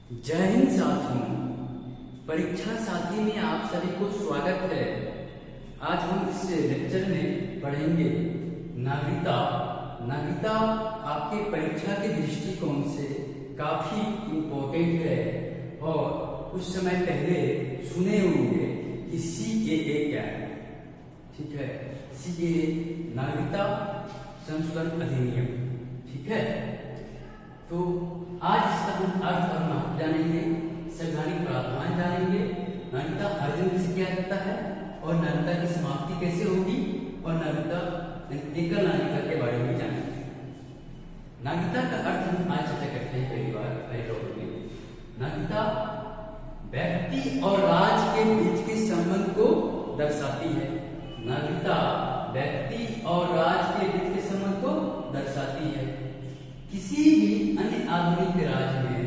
जय हिंद साथियों। परीक्षा साथी में आप सभी को स्वागत है। आज हम इस लेक्चर में पढ़ेंगे नागरिकता। नागरिकता आपके परीक्षा के दृष्टिकोण से काफी इम्पोर्टेंट है और कुछ समय पहले सुने होंगे कि CAA क्या है। ठीक है, CAA नागरिकता संशोधन अधिनियम। ठीक है, तो आज इसका हम अर्थ और महत्व जानेंगे, संवैधानिक प्रावधान जानेंगे, नागरिकता अर्जन किसे किया जाता है और नागरिकता की समाप्ति कैसे होगी और नागरिकता एकल नागरिकता के बारे में जानेंगे। नागरिकता का अर्थ हम आज चर्चा करते हैं पहले टॉपिक में। नागरिकता व्यक्ति और राज्य के बीच के संबंध को दर्शाती है। नागरिकता व्यक्ति और राज्य के बीच के संबंध को दर्शाती है। किसी भी अन्य आधुनिक राज्य में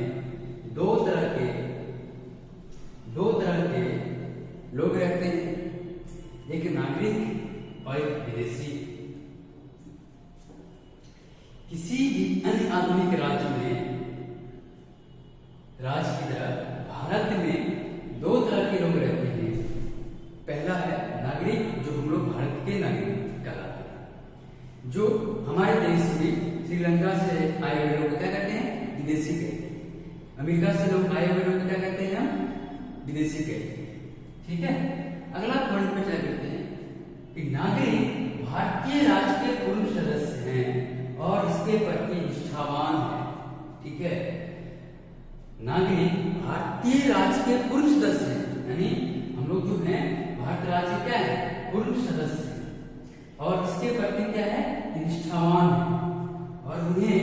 दो तरह के लोग रहते हैं, एक नागरिक और एक विदेशी। किसी भी अन्य आधुनिक राज्य की तरह भारत में दो तरह के लोग रहते हैं। पहला है नागरिक, जो हम लोग भारत के नागरिक कहलाते हैं, जो हमारे देश में श्रीलंका से आए हुए लोग क्या कहते हैं, विदेशी कहते हैं। अमेरिका से लोग आए हुए लोग क्या कहते हैं, हम विदेशी कहते हैं। ठीक है, अगला पॉइंट पे चला करते हैं कि नागरिक भारतीय राज्य के पूर्ण सदस्य हैं और इसके प्रति निष्ठावान है। ठीक है, नागरिक भारतीय राज्य के पूर्ण सदस्य हैं, यानी हम लोग जो हैं भारत राज्य क्या है, पूर्ण सदस्य हैं और इसके प्रति क्या है, निष्ठावान है और उन्हें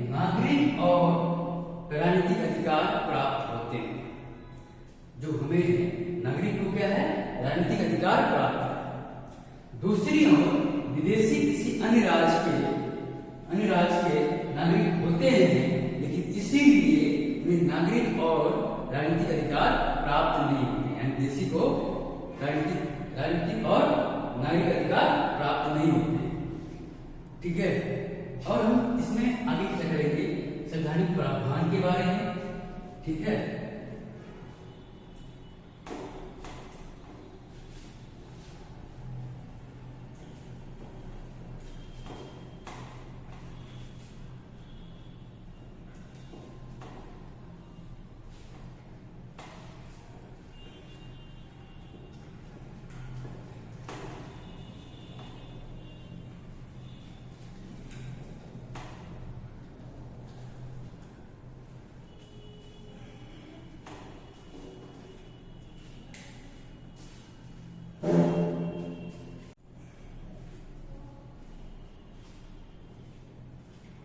नागरिक और राजनीतिक अधिकार प्राप्त होते हैं। जो हमें नागरिक को क्या है, राजनीतिक अधिकार प्राप्त है। दूसरी ओर विदेशी किसी अन्य राज्य के नागरिक होते हैं, लेकिन इसीलिए उन्हें नागरिक और राजनीतिक अधिकार प्राप्त नहीं होते, यानी विदेशी को राजनीतिक और नागरिक अधिकार प्राप्त नहीं होते। ठीक है, और हम इसमें आगे चर्चा करेंगे संवैधानिक प्रावधान के बारे में। ठीक है,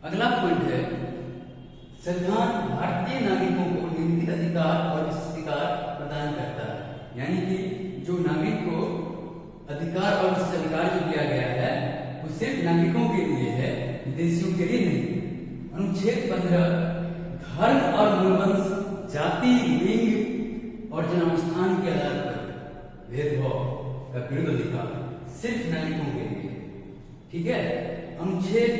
अगला पॉइंट है संविधान भारतीय नागरिकों को निम्नलिखित अधिकार और विशेषाधिकार प्रदान करता है। यानी कि जो नागरिक को अधिकार और विशेषाधिकार जो दिया गया है वो सिर्फ नागरिकों के लिए है, विदेशियों के लिए नहीं। अनुच्छेद 15 धर्म और मूलवंश, जाति, लिंग और जन्मस्थान के आधार पर भेदभाव का विरुद्ध अधिकार सिर्फ नागरिकों के लिए। ठीक है, अनुच्छेद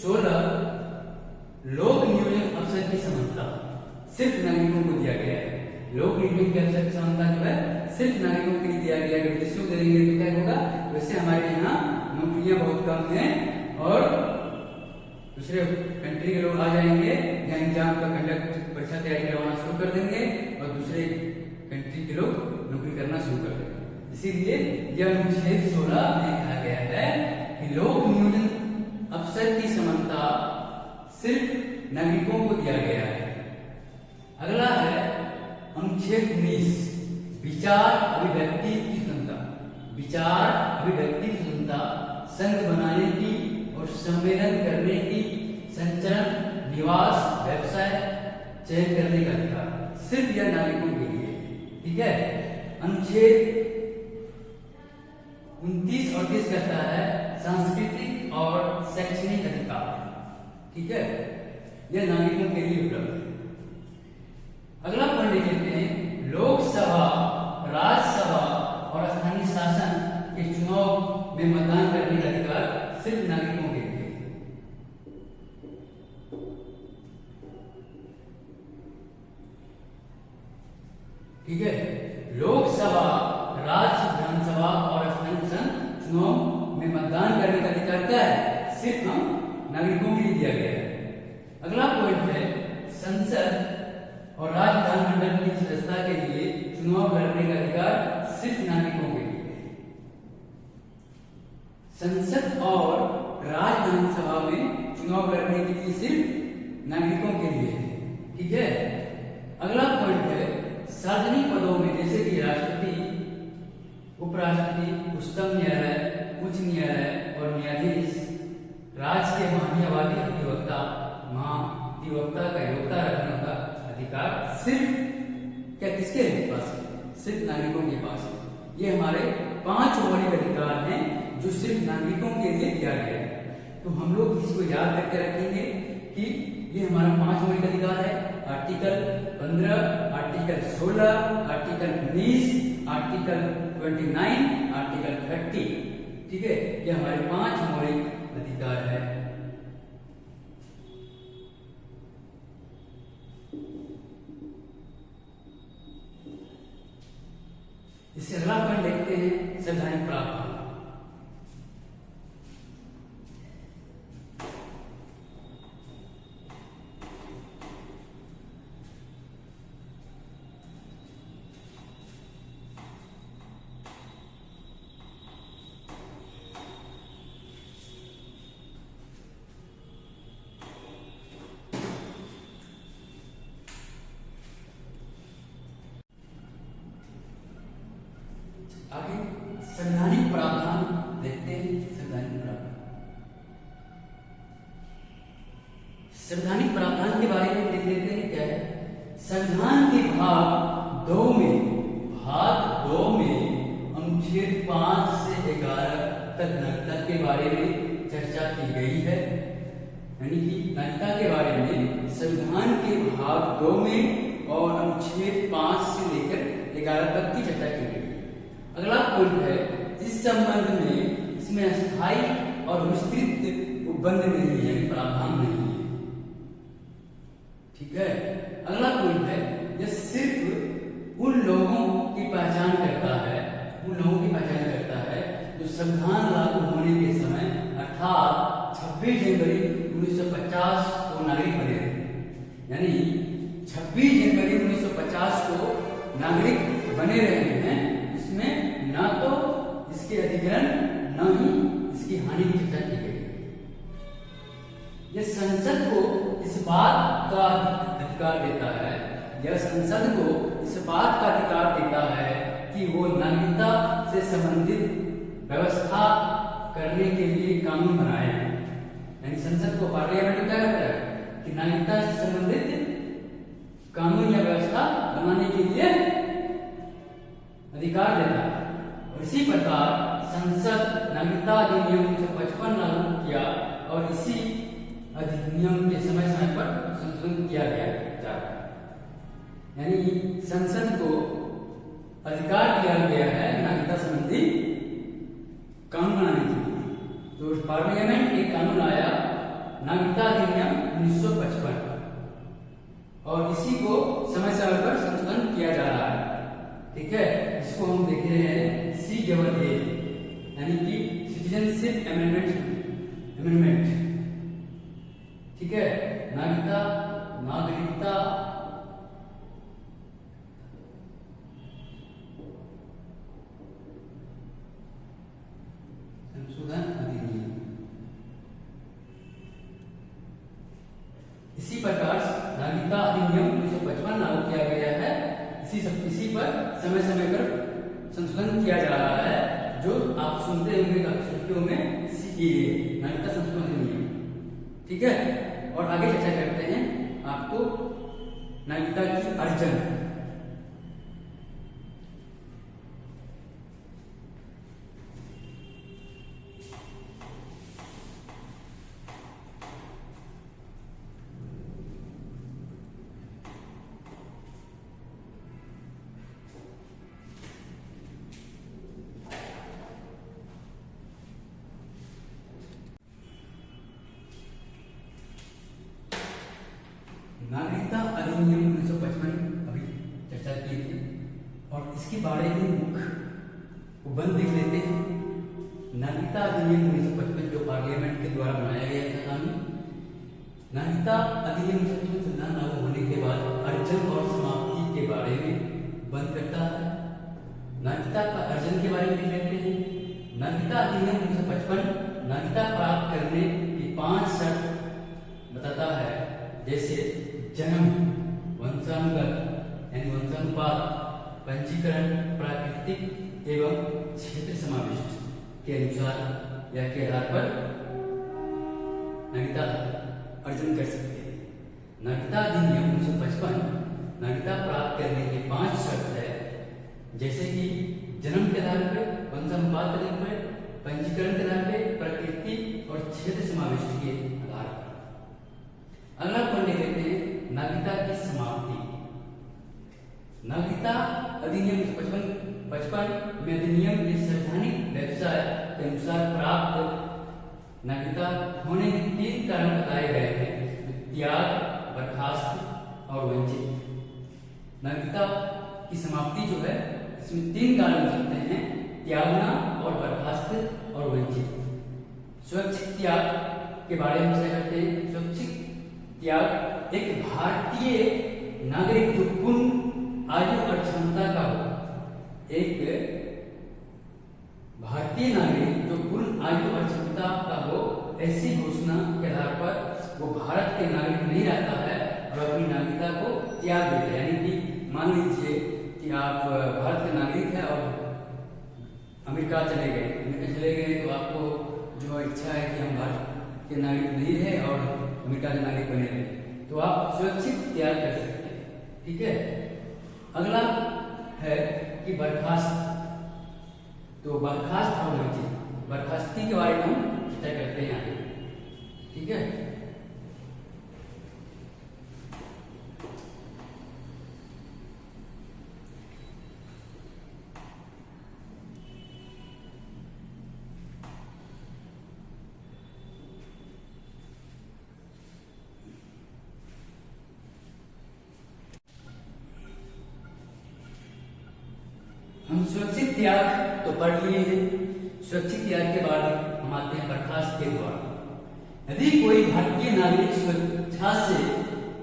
16 लोक नियोजन अवसर की समानता सिर्फ नागरिकों को दिया गया है। लोक नियोजन के अवसर की समानता जो है सिर्फ नागरिकों के लिए दिया गया है। विदेशियों को देंगे तो क्या होगा, वैसे हमारे यहाँ नौकरियां बहुत कम हैं और दूसरे कंट्री के लोग आ जाएंगे, यहाँ एग्जाम का कंडक्ट परीक्षा तैयारी करवाना शुरू कर देंगे और दूसरे कंट्री के लोग नौकरी करना शुरू कर देंगे। इसीलिए यह अनुच्छेद 16 में कहा गया है कि लोक नियोजन अवसर की समानता सिर्फ नागरिकों को दिया गया है। अगला है अनुच्छेद 19 विचार अभिव्यक्ति की स्वतंत्रता। विचार अभिव्यक्ति की स्वतंत्रता, संघ बनाने की और सम्मेलन करने की, संचरण, निवास, व्यवसाय चयन करने का अधिकार सिर्फ यह नागरिकों के लिए। ठीक है, अनुच्छेद 29 और 30 कहता है सांस्कृतिक और शैक्षणिक अधिकार। ठीक है, यह नागरिकों के लिए उपलब्ध है। अगला पॉइंट लेते हैं लोकसभा, राज्यसभा और स्थानीय शासन के चुनाव में मतदान करने का अधिकार सिर्फ नागरिकों के लिए। ठीक है। लोकसभा, राज्य विधानसभा और स्थानीय संसद चुनाव में मतदान करने का अधिकार क्या है? सिर्फ हम नागरिकों के लिए दिया गया है। अगला पॉइंट है संसद और राज्य विधानमंडल की सदस्यता के लिए चुनाव लड़ने का अधिकार सिर्फ नागरिकों के लिए है। संसद और राज्य विधानसभा में चुनाव लड़ने के लिए सिर्फ नागरिकों के लिए है, ठीक है। अगला पॉइंट है सार्वजनिक पदों में जैसे कि राष्ट्रपति, उपराष्ट्रपति, उच्चतम न्यायालय, उच्च न्यायालय और न्यायाधीश राज्य के महान्यायवादी महाधिवक्ता का योग्यता रखने का अधिकार सिर्फ किसके पास है? सिर्फ नागरिकों के पास है। ये हमारे 5 मौलिक अधिकार हैं जो सिर्फ नागरिकों के लिए दिया गया है। तो हम लोग इसको याद करके रखेंगे कि ये हमारा 5 मौलिक अधिकार है। Article 15, article 16, article 19, article 29, article 30, ठीक है। ये हमारे 5 मौलिक अधिकार है। इससे अगला पॉइंट देखते हैं संवैधानिक प्रावधान। आगे संवैधानिक प्रावधान देखते हैं। संवैधानिक प्रावधान के बारे में देख लेते हैं। क्या है? संविधान के भाग 2 में अनुच्छेद 5 से 11 तक नागरिकता के बारे में चर्चा की गई है। यानी कि नागरिकता के बारे में संविधान के भाग 2 में और अनुच्छेद 5 से लेकर 11 तक की चर्चा की गई। अगला पॉइंट है इस संबंध में इसमें अस्थायी और विस्तृत उपबंध नहीं है, प्रावधान नहीं है, ठीक है। अगला पॉइंट है यह सिर्फ उन लोगों की पहचान करता है जो संविधान लागू होने के समय अर्थात 26 जनवरी 1950 को नागरिक बने रहे। यानी 26 जनवरी 1950 को नागरिक बने रहे हैं। इसमें ना तो इसके अधिग्रहण न ही इसकी हानि की चर्चा की गई। यह संसद को इस बात का अधिकार देता है, कि वो नागरिकता से संबंधित व्यवस्था करने के लिए कानून बनाए। यानी संसद को, पार्लियामेंट क्या करता है कि नागरिकता से संबंधित कानून या व्यवस्था बनाने के लिए अधिकार देता है। और इसी प्रकार संसद नागरिकता अधिनियम 1955 लागू किया और इसी अधिनियम के समय समय पर संशोधन किया गया जाता है। यानी संसद को अधिकार दिया गया है नागरिकता संबंधी कानून बनाने के लिए। तो पार्लियामेंट एक कानून आया नागरिकता अधिनियम 1955 और इसी को समय समय पर संशोधन किया जा रहा है, ठीक है। इसको हम देख रहे हैं C-A, यानी कि सिटीजनशिप अमेंडमेंट, ठीक है। नागरिकता संशोधन अधिनियम। इसी प्रकार नागरिकता अधिनियम 1955 लागू किया गया है। इसी पर समय समय पर संशोधन किया जा रहा है, जो आप सुनते होंगे सुर्खियों में CAA, नागरिकता संशोधन अधिनियम, ठीक है। और आगे चर्चा करते हैं आपको नागरिकता की अर्जन। नागरिकता अधिनियम 1955 अभी बाड़े में मुख बंद लिख लेते हैं। नागरिकता अधिनियम 1955 जो पार्लियामेंट के द्वारा बनाया गया था कानून। नागरिकता अधिनियम 1955 संविधान लागू होने के बाद अर्जन और समाप्ति के बारे में बंद करता है। नागरिकता का अर्जन के बारे में लिख लेते हैं। नागरिकता अधिनियम 1955 नागरिकता प्राप्त करने की 5 शर्त बताता है, जैसे जन्म, वंशानुगत यानी वंशानुपात, पंजीकरण, प्राकृतिक एवं क्षेत्र समाविष्ट के अनुसार या के आधार पर नागरिकता अर्जन कर सकते हैं। नागरिकता अधिनियम 1955 नागरिकता प्राप्त करने की 5 शर्त है, जैसे कि जन्म के आधार पर, वंशानुपात के आधार पर, पंजीकरण के आधार पर, प्रकृति और क्षेत्र समाविष्ट के आधार पर। अगला पॉइंट ले लेते हैं नागरिकता की समाप्ति। नागरिकता अधिनियम 1955 में अधिनियम के संवैधानिक व्यवसाय के अनुसार प्राप्त नागरिकता होने के 3 कारण बताए गए हैं: त्याग, बर्खास्त और वंचित। नागरिकता की समाप्ति जो है इसमें 3 कारण हो सकते हैं: त्यागना और बर्खास्त और वंचित। स्वैच्छिक त्याग के बारे में चर्चा करते हैं। स्वैच्छिक त्याग एक भारतीय नागरिक जो पूर्ण आयु और क्षमता का हो, एक भारतीय नागरिक जो पूर्ण आयु और क्षमता का हो, ऐसी घोषणा के आधार पर वो भारत के नागरिक नहीं रहता है और अपनी नागरिकता को त्याग देता है। यानी कि मान लीजिए कि आप भारत के नागरिक हैं और अमेरिका चले गए तो आपको जो इच्छा है कि हम भारत के नागरिक नहीं रहे और अमेरिका के नागरिक बने रहे, तो आप सुरक्षित त्याग कर सकते हैं। ठीक है। अगला है कि बर्खास्त। तो बर्खास्त और वंचित, बर्खास्ती के बारे में हम चर्चा करते हैं आगे। ठीक है। हम सुरक्षित त्याग तो पढ़ लिए हैं। सुरक्षित त्याग के बाद हम आते हैं बर्खास्त के द्वारा। यदि कोई भारतीय नागरिक स्वेच्छा से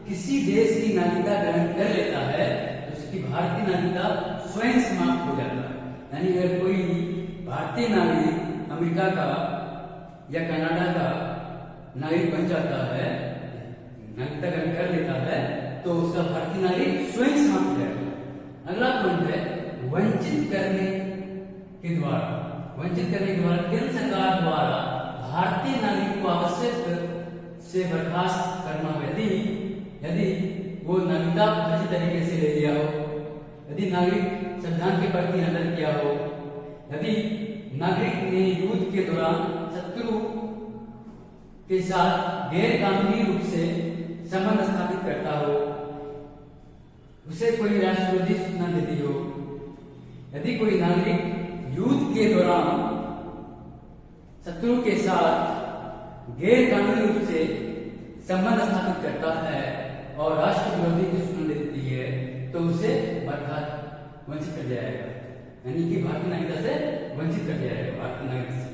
किसी देश की नागरिकता ग्रहण कर लेता है तो उसकी भारतीय नागरिकता स्वयं समाप्त हो जाता है। यानी अगर कोई भारतीय नागरिक अमेरिका का या कनाडा का नागरिक बन जाता है, नागरिकता ग्रहण कर लेता है, तो उसका भारतीय नागरिक स्वयं समाप्त हो जाएगा। अगला पॉइंट है वंचित करने के द्वारा। वंचित करने के द्वारा केंद्र सरकार द्वारा भारतीय नागरिक को आवश्यक से बर्खास्त करना हो, यदि वो नागरिकता फर्जी तरीके से ले लिया हो, यदि नागरिक संविधान के प्रति अनदेखी किया हो, यदि नागरिक ने युद्ध के दौरान शत्रु के साथ गैर कानूनी रूप से संबंध स्थापित करता हो, उसे कोई राष्ट्रविरोधी सूचना देती हो, यदि कोई नागरिक युद्ध के दौरान शत्रु के साथ गैर कानूनी रूप से संबंध स्थापित करता है और राष्ट्र विरोधी की सूचना देती है, तो उसे बर्खास्त वंचित कर जाएगा। यानी कि भारतीय नागरिकता से वंचित कर जाएगा भारतीय नागरिक से।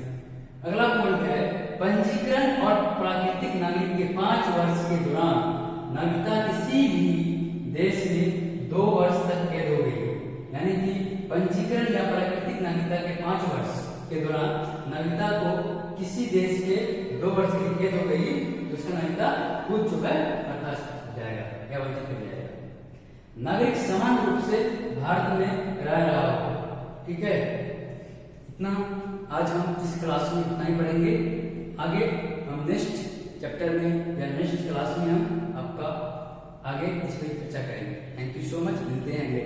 अगला पॉइंट है पंजीकरण और प्राकृतिक नागरिक के 5 वर्ष के दौरान नागरिकता किसी भी देश में 2 वर्ष तक कैद हो गई। यानी कि पंजीकरण या प्राकृतिक नागरिकता के 5 वर्ष के दौरान नागरिकता को किसी देश के 2 वर्ष के लिए कैद हो गई तो उसका नागरिकता खुद जो है बर्खास्त हो जाएगा या वंचित कर जाएगा। नागरिक समान रूप से भारत में रह रहा हो। ठीक है। इतना आज हम इस क्लास में इतना ही पढ़ेंगे। आगे हम नेक्स्ट चैप्टर में या नेक्स्ट क्लास में हम आपका आगे इस पर चर्चा करेंगे। Thank you so much. मिलते हैं अगले